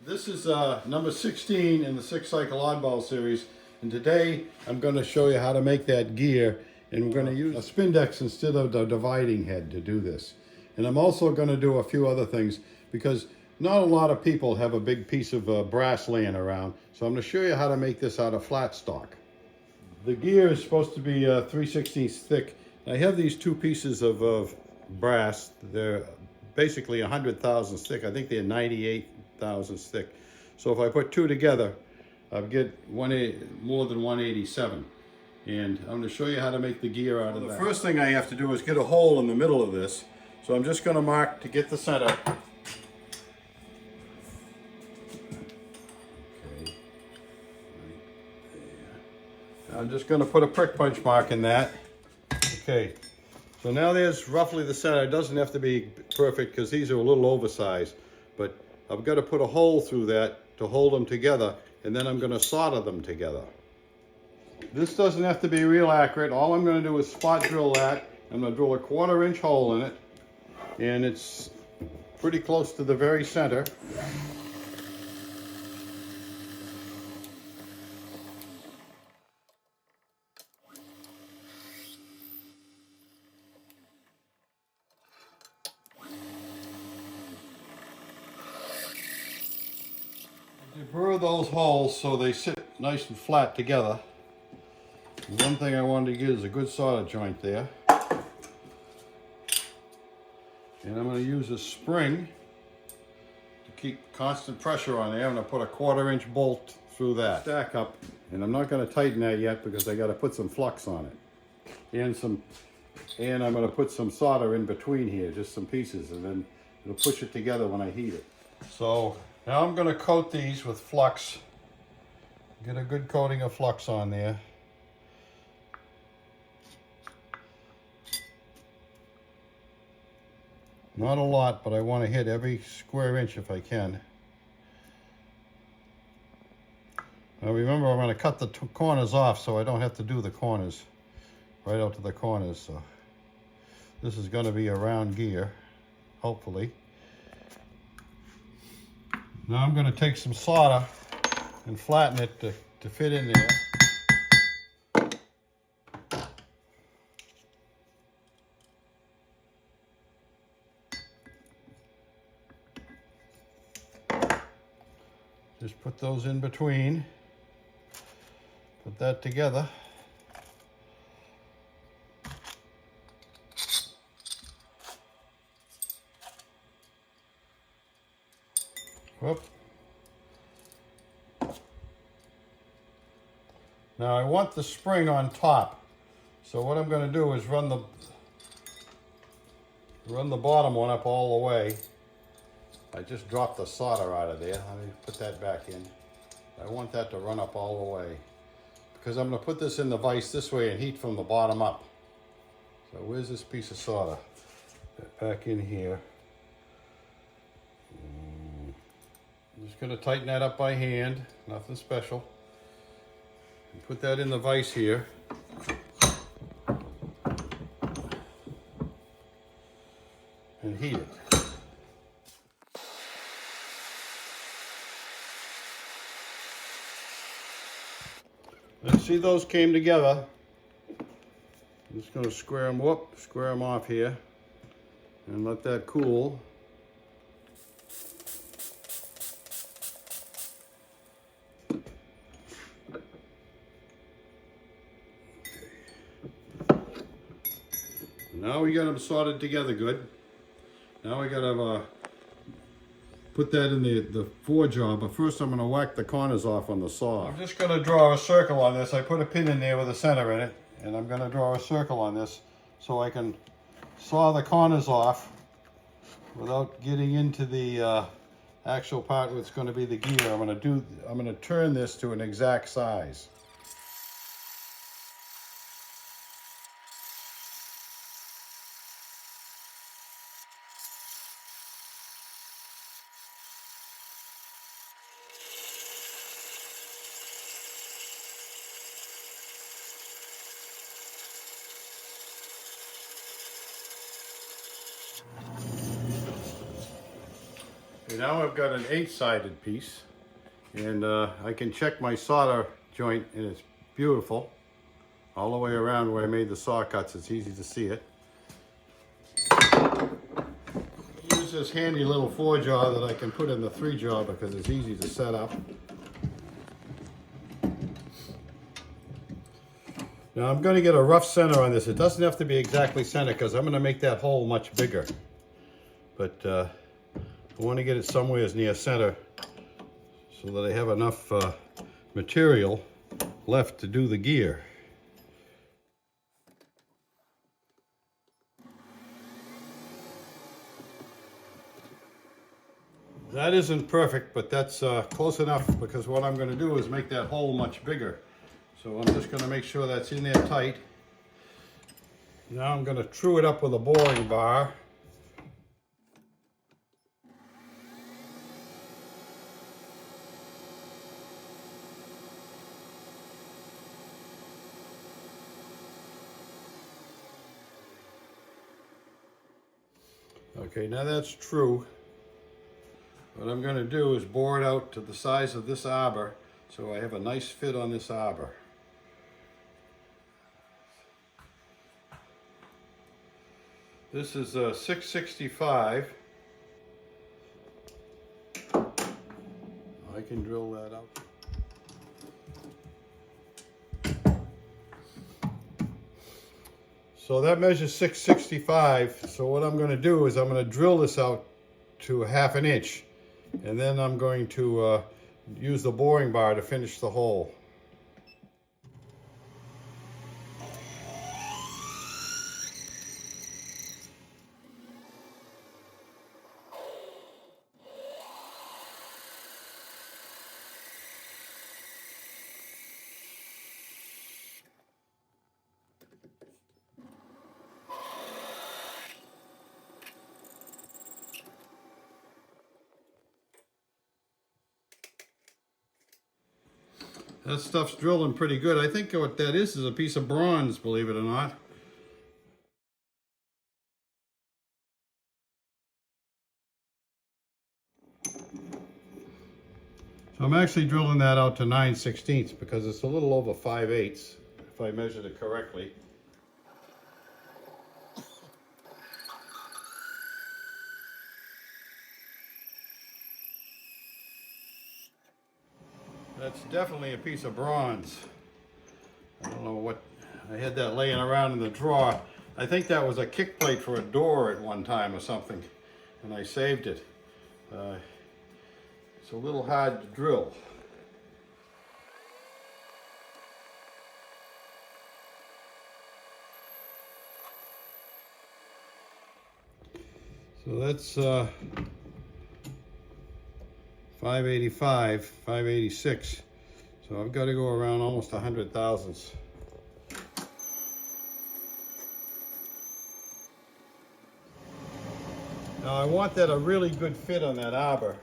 This is number 16 in the 6-cycle oddball series, and today I'm going to show you how to make that gear, and we're going to use a spindex instead of the dividing head to do this. And I'm also going to do a few other things because not a lot of people have a big piece of brass laying around, so I'm going to show you how to make this out of flat stock. The gear is supposed to be 3/16 thick. I have these two pieces of brass. They're basically 100 thousandths thick. I think they're 98 thousandths thick. So if I put two together, I'll get more than 187. And I'm going to show you how to make the gear out of that. The first thing I have to do is get a hole in the middle of this. So I'm just going to mark to get the center. Okay. I'm just going to put a prick punch mark in that. Okay. So now there's roughly the center. It doesn't have to be perfect because these are a little oversized, but I've got to put a hole through that to hold them together, and then I'm going to solder them together. This doesn't have to be real accurate. All I'm going to do is spot drill that. I'm going to drill a 1/4 inch hole in it, and it's pretty close to the very center. You burr those holes so they sit nice and flat together. And one thing I wanted to get is a good solder joint there. And I'm going to use a spring to keep constant pressure on there. I'm going to put a 1/4 inch bolt through that. Stack up, and I'm not going to tighten that yet because I got to put some flux on it. And I'm going to put some solder in between here, just some pieces, and then it'll push it together when I heat it. So now I'm going to coat these with flux. Get a good coating of flux on there. Not a lot, but I want to hit every square inch if I can. Now remember, I'm going to cut the corners off so I don't have to do the corners right out to the corners. So this is going to be a round gear, hopefully. Now I'm going to take some solder and flatten it to fit in there. Just put those in between, put that together. Whoop. Now I want the spring on top, so what I'm going to do is run the bottom one up all the way. I just dropped the solder out of there. Let me put that back in. I want that to run up all the way because I'm going to put this in the vise this way and heat from the bottom up. So where's this piece of solder? Back in here. I'm just going to tighten that up by hand, nothing special. And put that in the vise here. And heat it. And see, those came together. I'm just going to square them off here and let that cool. Now we got them soldered together good. Now we got to put that in the forge job, but first I'm going to whack the corners off on the saw. I'm just going to draw a circle on this. I put a pin in there with a center in it, and I'm going to draw a circle on this so I can saw the corners off without getting into the actual part that's going to be the gear. I'm going to turn this to an exact size. Okay, now I've got an 8-sided piece, and I can check my solder joint, and it's beautiful. All the way around where I made the saw cuts, it's easy to see it. Use this handy little 4-jaw that I can put in the 3-jaw because it's easy to set up. Now I'm going to get a rough center on this. It doesn't have to be exactly center because I'm going to make that hole much bigger. But I want to get it somewhere near center so that I have enough material left to do the gear. That isn't perfect, but that's close enough because what I'm going to do is make that hole much bigger. So I'm just going to make sure that's in there tight. Now I'm going to true it up with a boring bar. Okay, now that's true. What I'm going to do is bore it out to the size of this arbor so I have a nice fit on this arbor. This is a 665. I can drill that out. So that measures 665. So what I'm going to do is I'm going to drill this out to 1/2 inch. And then I'm going to use the boring bar to finish the hole. That stuff's drilling pretty good. I think what that is a piece of bronze, believe it or not. So I'm actually drilling that out to 9/16 because it's a little over 5/8 if I measured it correctly. That's definitely a piece of bronze. I don't know what, I had that laying around in the drawer. I think that was a kick plate for a door at one time or something, and I saved it. It's a little hard to drill. So that's 585, 586. So I've got to go around almost 100 thousandths. Now I want that a really good fit on that arbor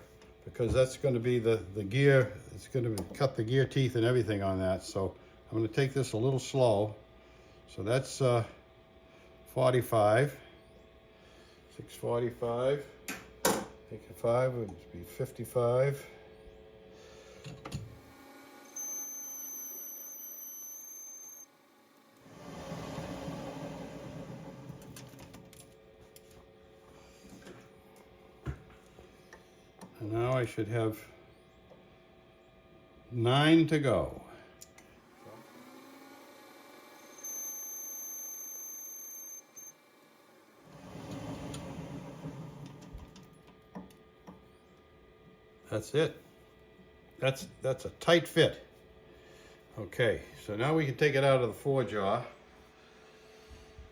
because that's going to be the gear. It's going to cut the gear teeth and everything on that. So I'm going to take this a little slow. So that's 45, 645. Take a 5 would be 55. And now I should have 9 to go. That's it. That's a tight fit. Okay, so now we can take it out of the 4-jaw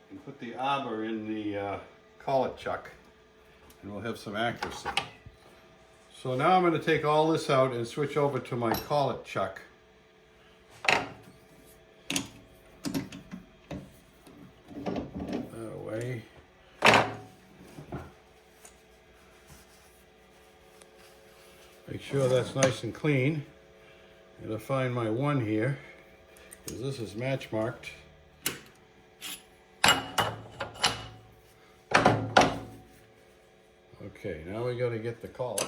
and put the arbor in the collet chuck, and we'll have some accuracy. So now I'm going to take all this out and switch over to my collet chuck. That away. Make sure that's nice and clean. I'm going to find my 1 here, because this is match marked. Okay, now we got to get the collet.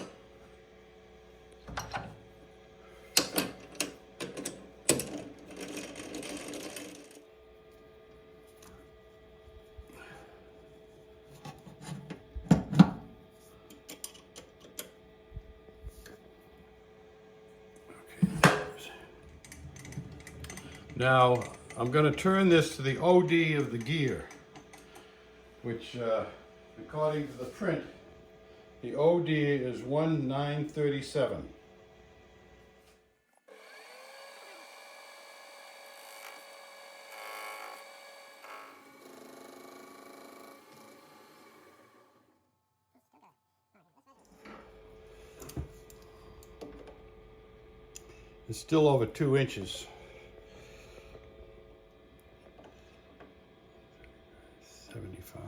Now I'm going to turn this to the OD of the gear, which according to the print, the OD is 1937. It's still over 2 inches. 75.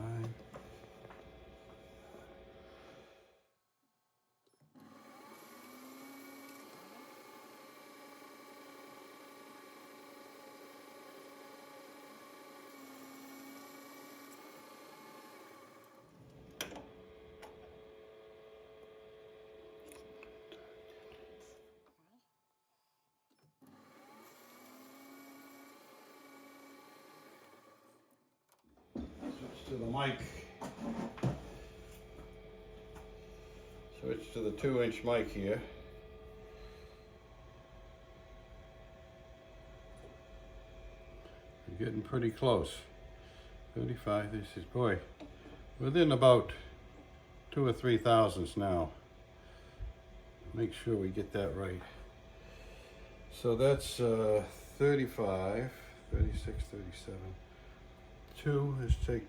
Switch to the mic. Switch to the 2-inch mic here. We're getting pretty close. 35, this is, boy, within about 2 or 3 thousandths now. Make sure we get that right. So that's 35, 36, 37. 2, let's take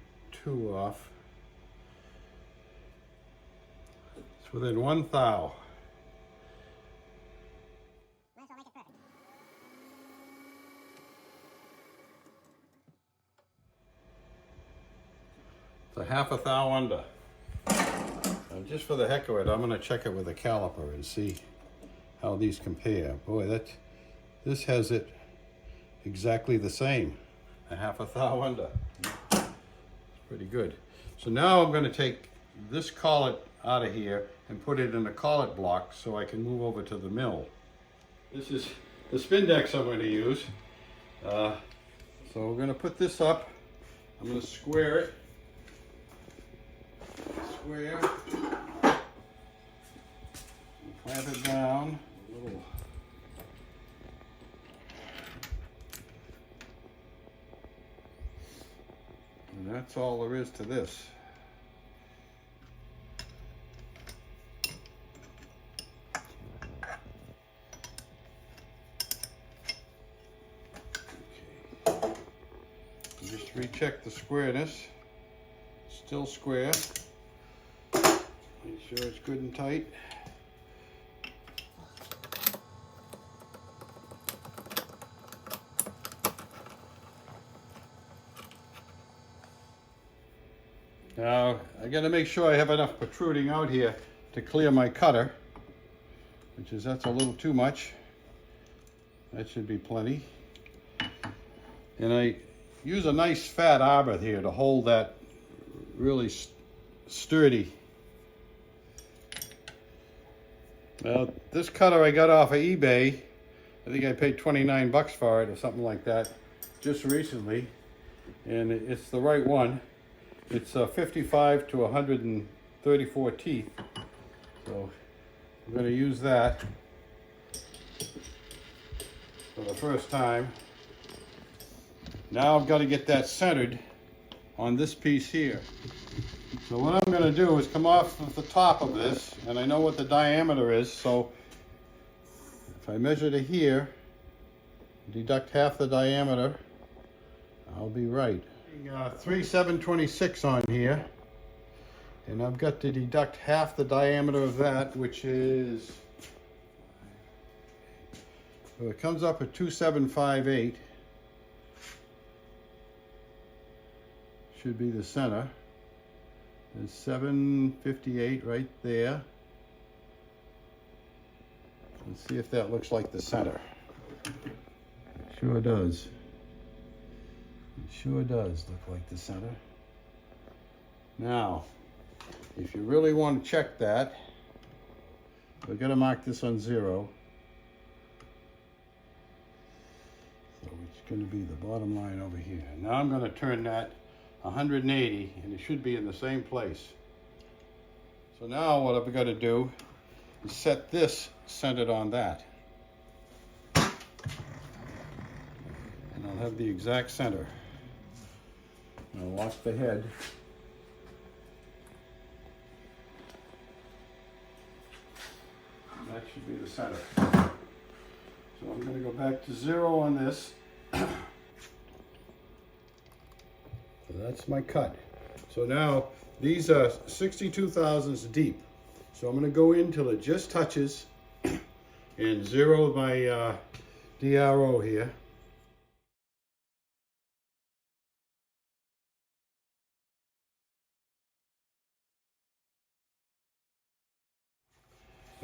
2 off. It's within 1 thou. It's a half a thou under. And just for the heck of it, I'm going to check it with a caliper and see how these compare. Boy, this has it exactly the same. A half a thou under. It's pretty good. So now I'm going to take this collet out of here and put it in a collet block so I can move over to the mill. This is the Spindex I'm going to use. So we're going to put this up. I'm going to square it. Square. Clamp it down. A little. And that's all there is to this. Okay. Just recheck the squareness. Still square. Make sure it's good and tight. Now, I got to make sure I have enough protruding out here to clear my cutter, that's a little too much. That should be plenty. And I use a nice fat arbor here to hold that really sturdy. Well, this cutter I got off of eBay. I think I paid 29 bucks for it or something like that just recently. And it's the right one. It's 55 to 134 teeth. So I'm going to use that for the first time. Now I've got to get that centered on this piece here. So what I'm going to do is come off of the top of this, and I know what the diameter is, so if I measure to here, deduct half the diameter, I'll be right. 3/7/26 on here, and I've got to deduct half the diameter of that, which is, so it comes up at 2/758. Should be the center. There's 758 right there. Let's see if that looks like the center. Sure does. It sure does look like the center. Now, if you really want to check that, we're going to mark this on 0. So it's going to be the bottom line over here. Now I'm going to turn that 180, and it should be in the same place. So now what I've got to do is set this centered on that. I'll have the exact center. I'll lock the head. That should be the center. So I'm going to go back to 0 on this. So that's my cut. So now these are 62 thousandths deep. So I'm going to go in till it just touches and 0 my DRO here.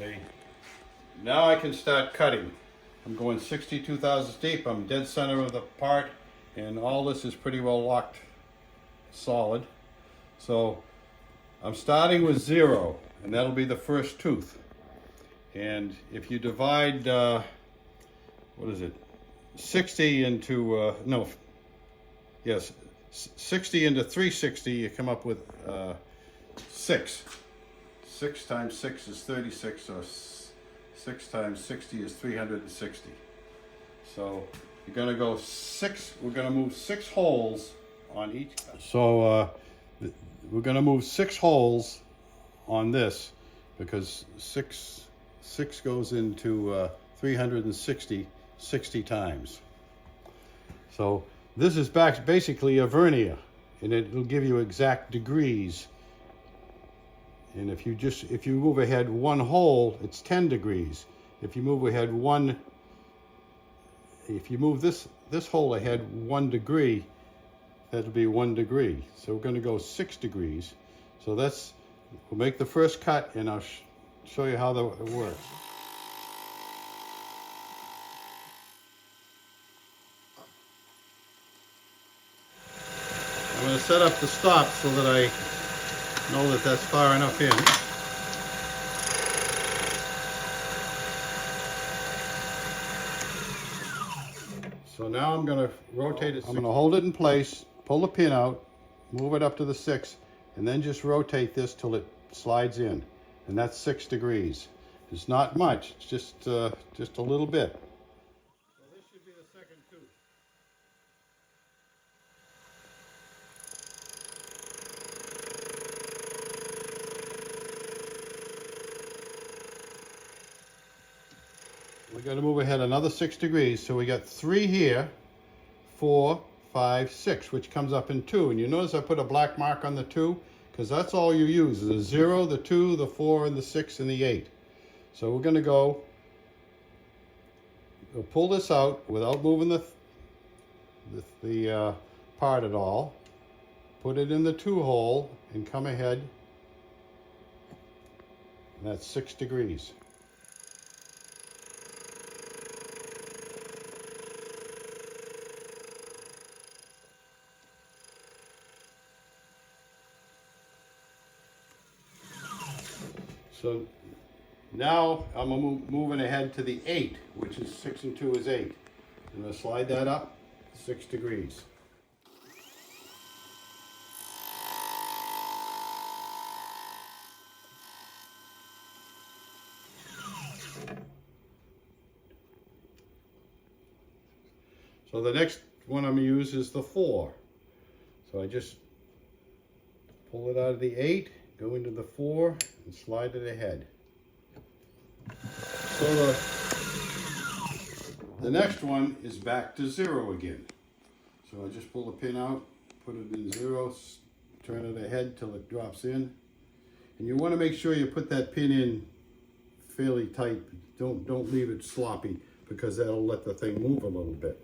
Okay. Now I can start cutting. I'm going 62 thousandths deep. I'm dead center of the part, and all this is pretty well locked solid. So I'm starting with 0, and that'll be the first tooth. And if you divide, what is it, 60 into, 60 into 360, you come up with 6. 6 times 6 is 36, so 6 times 60 is 360. So you're going to go 6, we're going to move 6 holes on each. So we're going to move 6 holes on this because 6 goes into 360 60 times. So this is basically a vernier, and it'll give you exact degrees. And if you move ahead 1 hole, it's 10 degrees. If you move ahead if you move this hole ahead 1 degree, that'll be 1 degree. So we're going to go 6 degrees. So we'll make the first cut, and I'll show you how it works. I'm going to set up the stop so that I know that that's far enough in. So now I'm going to rotate it. I'm going to hold it in place, pull the pin out, move it up to the 6, and then just rotate this till it slides in. And that's 6 degrees. It's not much, it's just a little bit. So this should be the second tooth. We're going to move ahead another 6 degrees, so we got 3 here, 4, 5, 6, which comes up in 2. And you notice I put a black mark on the 2, because that's all you use, the 0, the 2, the 4, and the 6, and the 8. So we're going to we'll pull this out without moving the part at all, put it in the 2 hole, and come ahead, and that's 6 degrees. So now I'm moving ahead to the 8, which is 6 and 2 is 8. I'm going to slide that up 6 degrees. So the next one I'm going to use is the 4. So I just pull it out of the 8, go into the 4, and slide it ahead. So the next one is back to 0 again. So I just pull the pin out, put it in 0, turn it ahead till it drops in. And you want to make sure you put that pin in fairly tight. Don't leave it sloppy, because that'll let the thing move a little bit.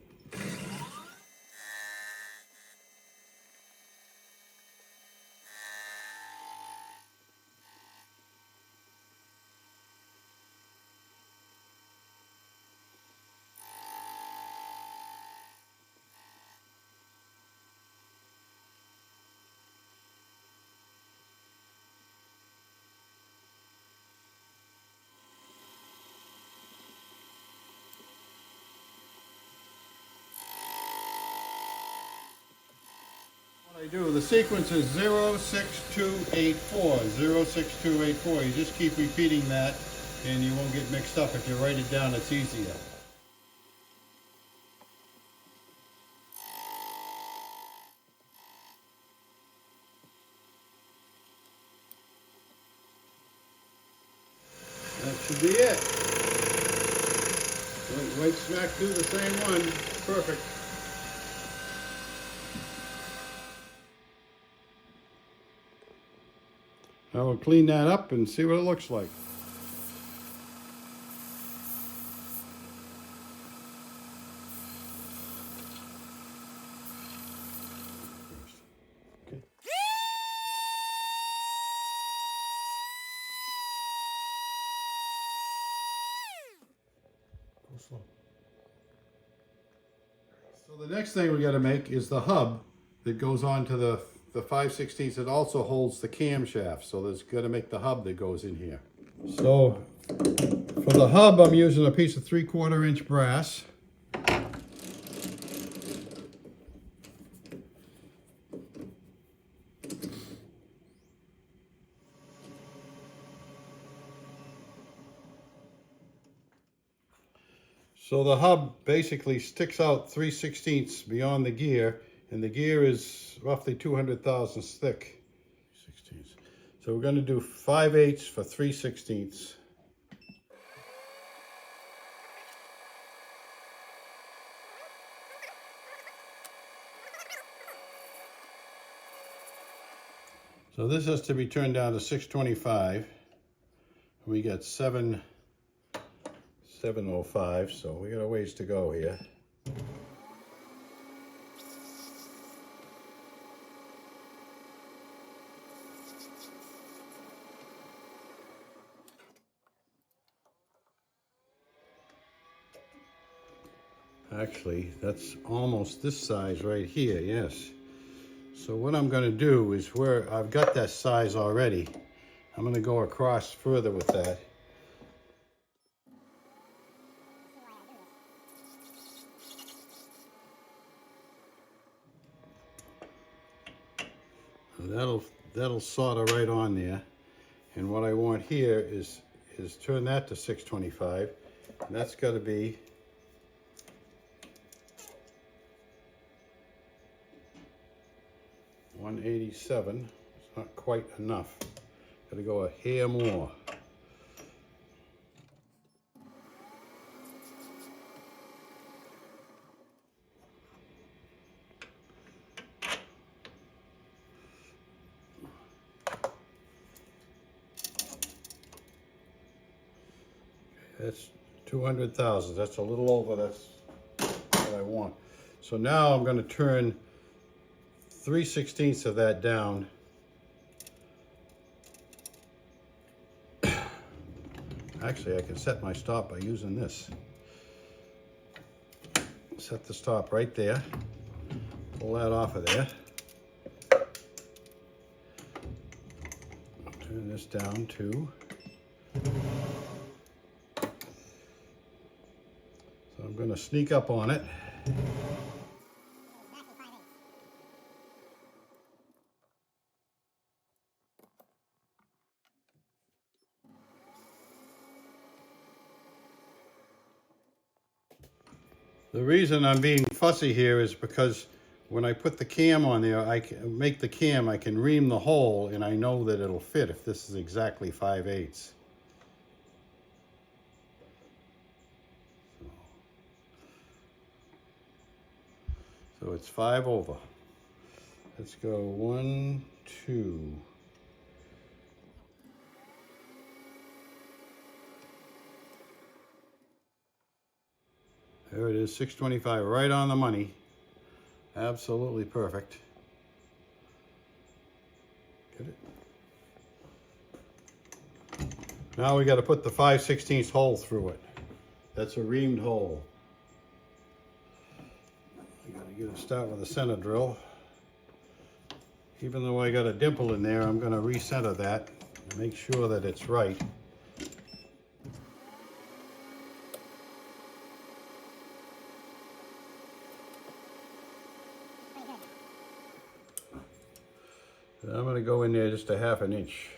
I do. The sequence is 06284, 06284. You just keep repeating that, and you won't get mixed up. If you write it down, it's easier. should be it. Right smack through the same one. Perfect. Now we'll clean that up and see what it looks like. Okay. Go slow. So the next thing we got to make is the hub that goes on to the 5/16. It also holds the camshaft, so there's got to make the hub that goes in here. So for the hub, I'm using a piece of 3/4 inch brass. So the hub basically sticks out 3/16 beyond the gear, and the gear is roughly 200 thousandths thick. 16. So we're going to do 5/8 for 3/16. So this has to be turned down to 625. We got 705, so we got a ways to go here. Actually, that's almost this size right here, yes. So what I'm going to do is, where I've got that size already, I'm going to go across further with that. That'll solder right on there. And what I want here is turn that to 625. And that's got to be 187. It's not quite enough. Got to go a hair more. That's 200 thousandths. That's a little over. That's what I want. So now I'm going to turn 3/16 of that down. Actually, I can set my stop by using this. Set the stop right there. Pull that off of there. Turn this down to. So I'm going to sneak up on it. The reason I'm being fussy here is because when I put the cam on there, I can make the cam, I can ream the hole, and I know that it'll fit if this is exactly 5/8. So it's 5 over. Let's go 1, 2. There it is, 625, right on the money. Absolutely perfect. Get it? Now we got to put the 5/16 hole through it. That's a reamed hole. I got to start with a center drill. Even though I got a dimple in there, I'm going to recenter that and make sure that it's right. I'm going to go in there just a 1/2 inch.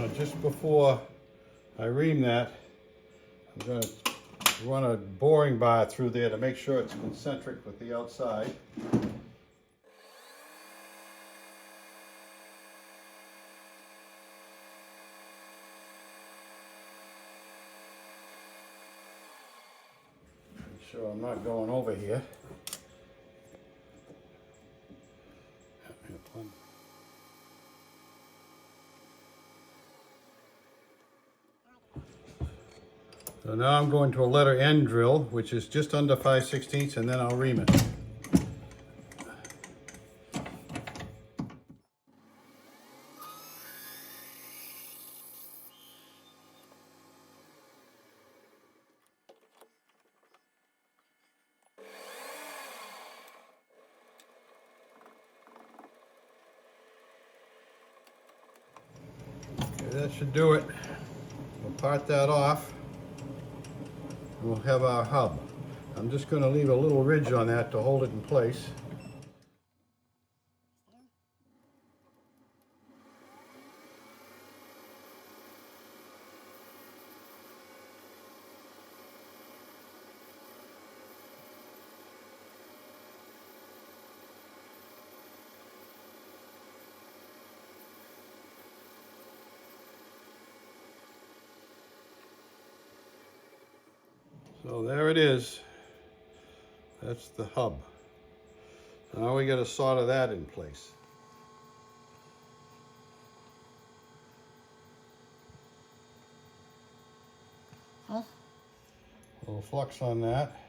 Now, just before I ream that, I'm going to run a boring bar through there to make sure it's concentric with the outside. Make sure I'm not going over here. So now I'm going to a letter N drill, which is just under 5/16, and then I'll ream it. Okay, that should do it. We'll part that off. We'll have our hub. I'm just going to leave a little ridge on that to hold it in place. So there it is. That's the hub. Now we got to solder that in place. A little flux on that.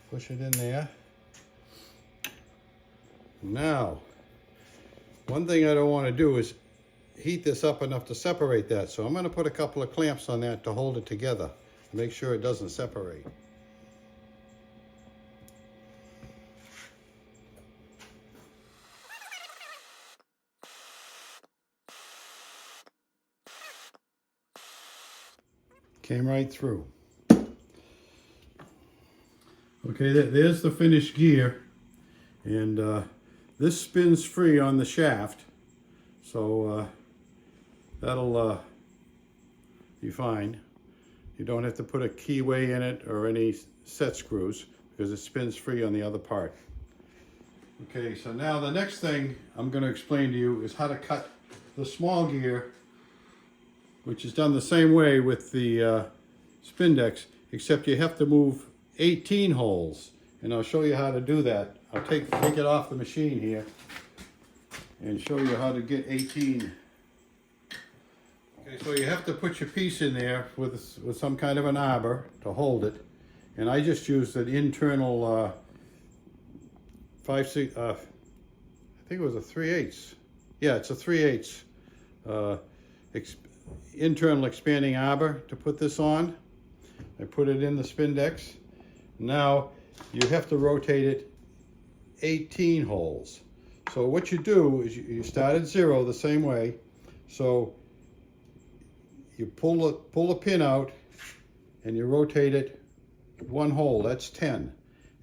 Push it in there. Now, one thing I don't want to do is heat this up enough to separate that. So I'm going to put a couple of clamps on that to hold it together. Make sure it doesn't separate. Came right through. Okay, there's the finished gear, and this spins free on the shaft, so that'll be fine. You don't have to put a keyway in it or any set screws because it spins free on the other part. Okay, so now the next thing I'm going to explain to you is how to cut the small gear, which is done the same way with the Spindex, except you have to move 18 holes, and I'll show you how to do that. I'll take it off the machine here and show you how to get 18. Okay, so you have to put your piece in there with some kind of an arbor to hold it, and I just used an internal 5/6. I think it was a 3/8. Yeah, it's a 3/8 internal expanding arbor to put this on. I put it in the Spindex. Now you have to rotate it 18 holes. So what you do is you start at 0 the same way. So you pull a pin out and you rotate it 1 hole, that's 10.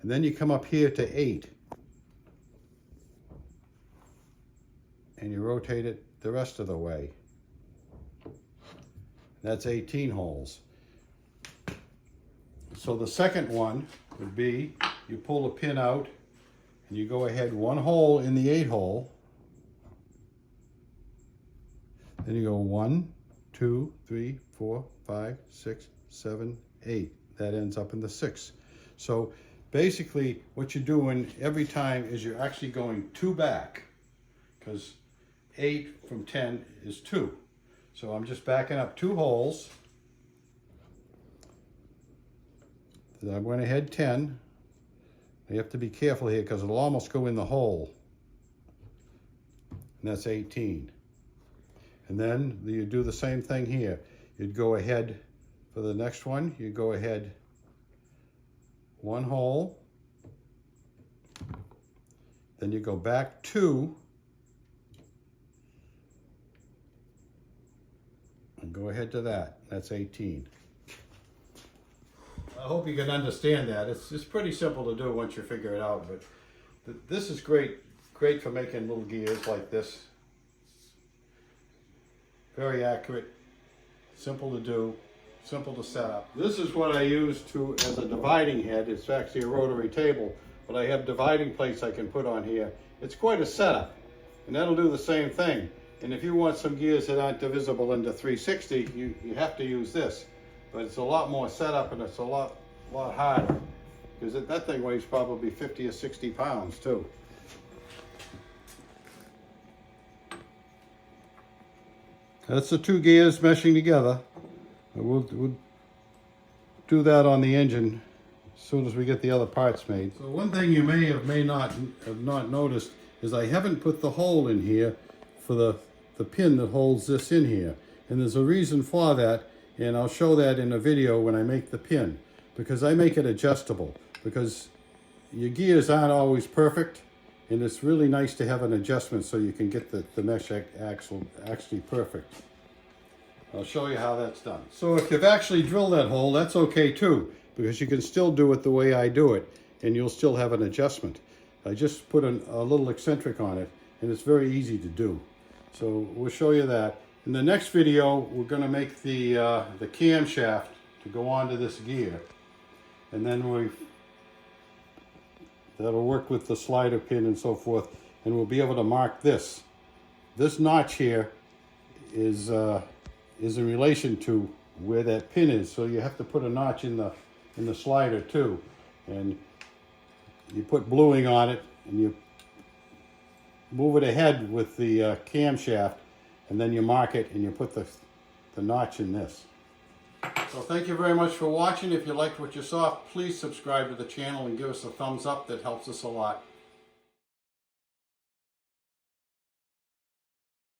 And then you come up here to 8. And you rotate it the rest of the way. That's 18 holes. So the second one would be, you pull a pin out and you go ahead 1 hole in the 8 hole. Then you go 1, 2, 3, 4, 5, 6, 7, 8. That ends up in the 6. So basically what you're doing every time is you're actually going 2 back, because 8 from 10 is 2. So I'm just backing up 2 holes. Then I went ahead 10. You have to be careful here because it'll almost go in the hole. And that's 18. And then you do the same thing here. You'd go ahead for the next one. You go ahead 1 hole. Then you go back 2. And go ahead to that. That's 18. I hope you can understand that. It's pretty simple to do once you figure it out, but this is great for making little gears like this. very accurate, simple to do, simple to set up. This is what I use as a dividing head. It's actually a rotary table, but I have dividing plates I can put on here. It's quite a setup, and that'll do the same thing. And if you want some gears that aren't divisible into 360, you have to use this. But it's a lot more setup, and it's a lot harder, because that thing weighs probably 50 or 60 pounds too. That's the two gears meshing together. We'll do that on the engine as soon as we get the other parts made. So one thing you may not have noticed is I haven't put the hole in here for the pin that holds this in here. And there's a reason for that, and I'll show that in a video when I make the pin. Because I make it adjustable. Because your gears aren't always perfect, and it's really nice to have an adjustment so you can get the mesh axle actually perfect. I'll show you how that's done. So if you've actually drilled that hole, that's okay too, because you can still do it the way I do it, and you'll still have an adjustment. I just put a little eccentric on it, and it's very easy to do. So we'll show you that. In the next video, we're going to make the camshaft to go onto this gear, and then that'll work with the slider pin and so forth, and we'll be able to mark this. This notch here is in relation to where that pin is, so you have to put a notch in the slider too, and you put bluing on it, and you move it ahead with the camshaft, and then you mark it and you put the notch in this. So thank you very much for watching. If you liked what you saw, please subscribe to the channel and give us a thumbs up. That helps us a lot.